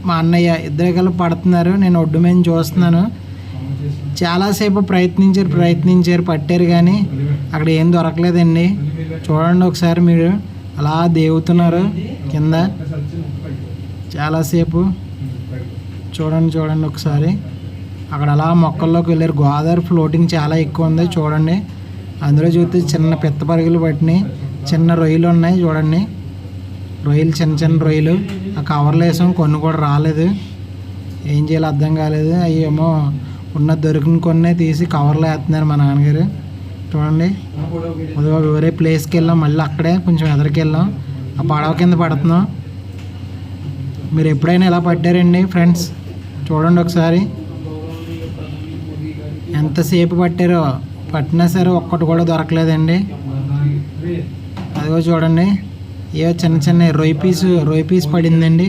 మా అన్నయ్య ఇద్దరు కలిపి పడుతున్నారు. నేను ఒడ్డు మీద చూస్తున్నాను. చాలాసేపు ప్రయత్నించారు పట్టారు కానీ అక్కడ ఏం దొరకలేదండి. చూడండి ఒకసారి మీరు అలా దేవుతున్నారు కింద చాలాసేపు. చూడండి ఒకసారి అక్కడ అలా మొక్కల్లోకి వెళ్ళారు. గోదావరి ఫ్లోటింగ్ చాలా ఎక్కువ ఉంది చూడండి. అందులో చూస్తే చిన్న పిత్త పరుగులు పట్టినాయి, చిన్న రొయ్యలు ఉన్నాయి చూడండి. రొయ్యలు చిన్న రొయ్యలు ఆ కవర్లు వేసాం, కొన్ని కూడా రాలేదు. ఏం చేయాలో అర్థం కాలేదు. అయ్యేమో ఉన్న దొరికిన కొన్ని తీసి కవర్లో వేస్తున్నారు మా నాన్నగారు. చూడండి వేరే ప్లేస్కి వెళ్ళాం, మళ్ళీ అక్కడే కొంచెం ఎదరికి వెళ్ళాం, ఆ పడవ కింద పడుతున్నాం. మీరు ఎప్పుడైనా ఎలా పట్టారండి ఫ్రెండ్స్? చూడండి ఒకసారి ఎంతసేపు పట్టారో. పట్టినా సరే ఒక్కటి కూడా దొరకలేదండి. అదిగో చూడండి ఏవో చిన్న రొయ్య పీస్ పడిందండి.